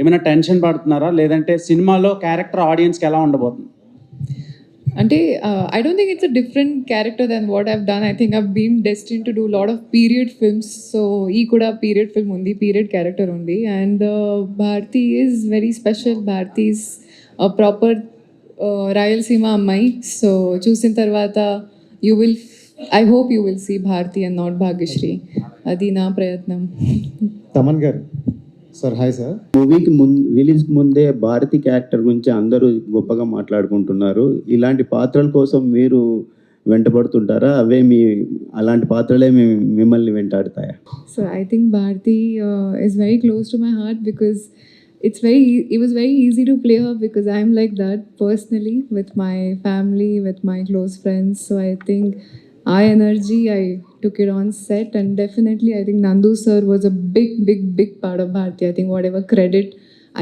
ఏమైనా టెన్షన్ పడుతున్నారా, లేదంటే సినిమాలో క్యారెక్టర్ ఆడియన్స్కి ఎలా ఉండబోతుంది? అంటే I don't think it's a different character than what I've done. I think I've been destined to do a lot of period films. So ee kuda period film undi, period character undi, and Bharti is very special. Bharti is a proper Rayalaseema ammai. So చూసిన తర్వాత you will, I hope you will see Bharti and not Bhagyashree. అది నా ప్రయత్నం. తమన్ గారు sir, hi sir. మూవీకి రిలీజ్కి ముందే Bharati character గురించి అందరూ గొప్పగా మాట్లాడుకుంటున్నారు. ఇలాంటి పాత్రల కోసం మీరు వెంటబడుతుంటారా? అలాంటి పాత్రలే మిమ్మల్ని వెంటాడుతాయా? So I think Bharti is very close to my heart because it was very easy to play her because I'm like that personally with my family, with my close friends. So I think our energy, I took it on set, and definitely I think Nandu sir was a big part of Bharti. I think whatever credit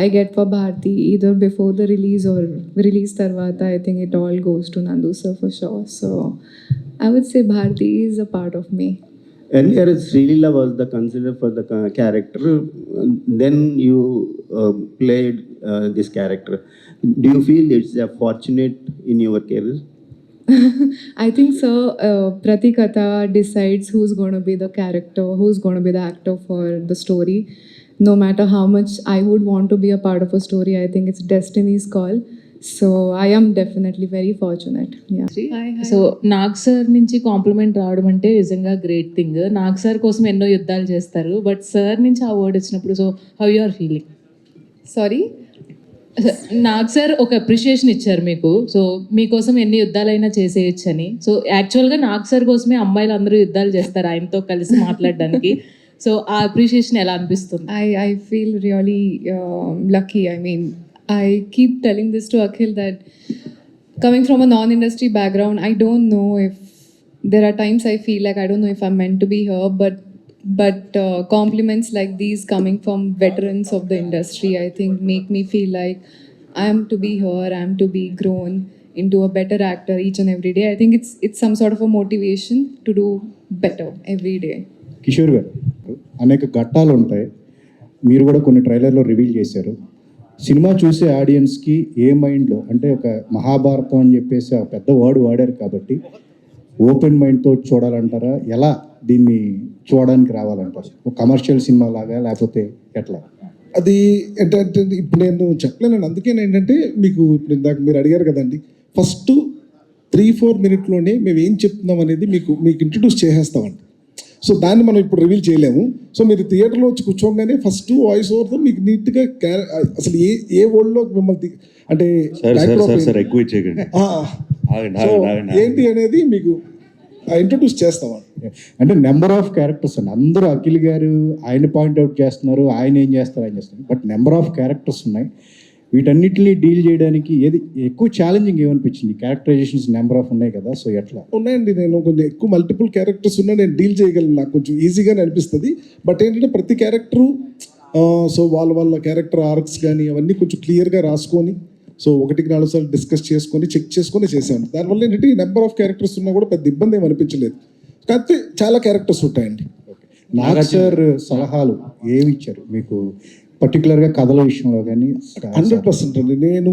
I get for Bharti, either before the release or release tarvata, I think it all goes to Nandu sir for sure. So I would say Bharti is a part of me. Earlier, Srilila was the considered for the character. Then you played this character. Do you feel it's fortunate in your career? I think so. Pratikatha decides who's going to be the character, who's going to be the actor for the story. No matter how much I would want to be a part of a story, I think it's destiny's call. So I am definitely very fortunate. Yeah. Hi. So Nag sir నుంచి complement రావడం అంటే నిజంగా great thing. Nag sir కోసం ఎన్నో యుద్ధాలు చేస్తారు, but sir నుంచి ఆ వర్డ్ వచ్చినప్పుడు so how you are feeling? Sorry? Nag sir ఒక అప్రిషియేషన్ ఇచ్చారు మీకు, సో మీకోసం ఎన్ని యుద్ధాలైనా చేసేయచ్చు అని. సో యాక్చువల్గా నాగ్ సార్ కోసమే అమ్మాయిలు అందరూ యుద్ధాలు చేస్తారు ఆయనతో కలిసి మాట్లాడడానికి. సో ఆ అప్రిషియేషన్ ఎలా అనిపిస్తుంది? I feel really lucky. I mean, I keep telling this to Akhil that coming from a non-industry background, I don't know if there are times I feel like I don't know if I'm meant to be here, but compliments like these coming from veterans of the industry, I think make me feel like I am to be here, I am to be grown into a better actor each and every day. I think it's some sort of a motivation to do better every day. Kishore గారు, అనేక ఘట్టాలు ఉంటాయి, మీరు కూడా కొన్ని ట్రైలర్లో reveal చేశారు. Cinema చూసే ఆడియన్స్కి ఏ మైండ్లో, అంటే ఒక మహాభారతం అని చెప్పేసి ఆ పెద్ద వర్డ్ వాడారు కాబట్టి ఓపెన్ మైండ్తో చూడాలంటారా? ఎలా దీన్ని చూడడానికి రావాలంటారు? ఒక కమర్షియల్ సినిమా లాగా లేకపోతే ఎట్లా? అది ఏంటంటే ఇప్పుడు నేను చెప్పలేను. అందుకే ఏంటంటే మీకు ఇప్పుడు ఇందాక మీరు అడిగారు కదండి, ఫస్ట్ 3-4 మినిట్లోనే మేము ఏం చెప్తున్నాం అనేది మీకు ఇంట్రడ్యూస్ చేసేస్తామండి. సో దాన్ని మనం ఇప్పుడు రివీల్ చేయలేము. సో మీరు థియేటర్లో వచ్చి కూర్చోగానే ఫస్ట్ వాయిస్ ఓవర్తో మీకు నీట్గా అసలు ఏ వరల్డ్లో మిమ్మల్ని అంటే ఏంటి అనేది మీకు ఇంట్రడ్యూస్ చేస్తామండి. అంటే నెంబర్ ఆఫ్ క్యారెక్టర్స్ అండి. అందరూ అఖిల్ గారు ఆయన పాయింట్అవుట్ చేస్తున్నారు, ఆయన ఏం చేస్తారు, ఆయన చేస్తున్నారు, బట్ నెంబర్ ఆఫ్ క్యారెక్టర్స్ ఉన్నాయి. వీటన్నిటిని డీల్ చేయడానికి ఏది ఎక్కువ ఛాలెంజింగ్ ఏమనిపించింది? క్యారెక్టరైజేషన్స్ నెంబర్ ఆఫ్ ఉన్నాయి కదా, సో ఎట్లా? ఉన్నాయండి. నేను కొంచెం ఎక్కువ మల్టిపుల్ క్యారెక్టర్స్ ఉన్నా నేను డీల్ చేయగలను, నాకు కొంచెం ఈజీగానే అనిపిస్తుంది. బట్ ఏంటంటే ప్రతి క్యారెక్టరు సో వాళ్ళ క్యారెక్టర్ ఆర్క్స్ కానీ అవన్నీ కొంచెం క్లియర్గా రాసుకొని సో 1-4 సార్లు డిస్కస్ చేసుకొని చెక్ చేసుకొని చేసాను. దానివల్ల ఏంటంటే ఈ నెంబర్ ఆఫ్ క్యారెక్టర్స్ ఉన్నా కూడా పెద్ద ఇబ్బంది ఏమి అనిపించలేదు. కాకపోతే చాలా క్యారెక్టర్స్ ఉంటాయండి. నాగ్ సార్ సలహాలు ఏమి ఇచ్చారు మీకు పర్టికులర్గా కథల విషయంలో కానీ? 100% అండి. నేను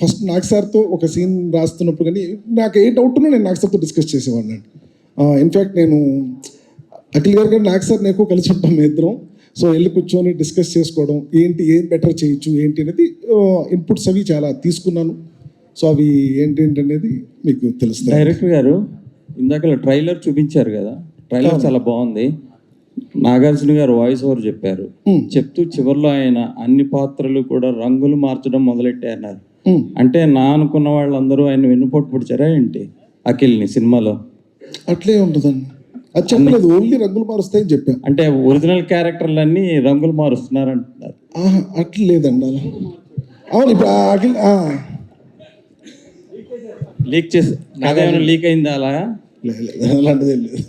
ఫస్ట్ నాగ్ సార్తో ఒక సీన్ రాస్తున్నప్పుడు కానీ నాకు ఏ డౌట్ ఉన్నా నేను నాగ్ సార్తో డిస్కస్ చేసేవాడిని అండి. ఇన్ఫ్యాక్ట్ నేను అఖిల్ గారు కానీ నాగ్ సార్ని ఎక్కువ కలిసి ఉంటాం మేము ఇద్దరం. సో వెళ్ళి కూర్చొని డిస్కస్ చేసుకోవడం, ఏం బెటర్ చేయొచ్చు ఏంటి అనేది ఇన్పుట్స్ అవి చాలా తీసుకున్నాను. సో అవి ఏంటి అనేది మీకు తెలుస్తుంది. డైరెక్టర్ గారు ఇందాక ట్రైలర్ చూపించారు కదా, ట్రైలర్ చాలా బాగుంది. నాగార్జున గారు వాయిస్ ఓవర్ చెప్పారు, చెప్తూ చివరిలో ఆయన అన్ని పాత్రలు కూడా రంగులు మార్చడం మొదలెట్టారన్నారు. అంటే నా అనుకున్న వాళ్ళందరూ ఆయన వెన్నుపోటు పొడిచారా ఏంటి అఖిల్ని సినిమాలో? అట్లే ఉంటుందండి, అది చెప్పలేదు, ఓన్లీ రంగులు మారుస్తాయని చెప్పాం. అంటే ఒరిజినల్ క్యారెక్టర్లన్నీ రంగులు మారుస్తున్నారు అంటున్నారు. అట్లా లేదండి అలా. అవును, ఇప్పుడు అఖిల్ లీక్ చేసి అదేమైనా లీక్ అయిందా? అలా అలాంటిదే లేదు.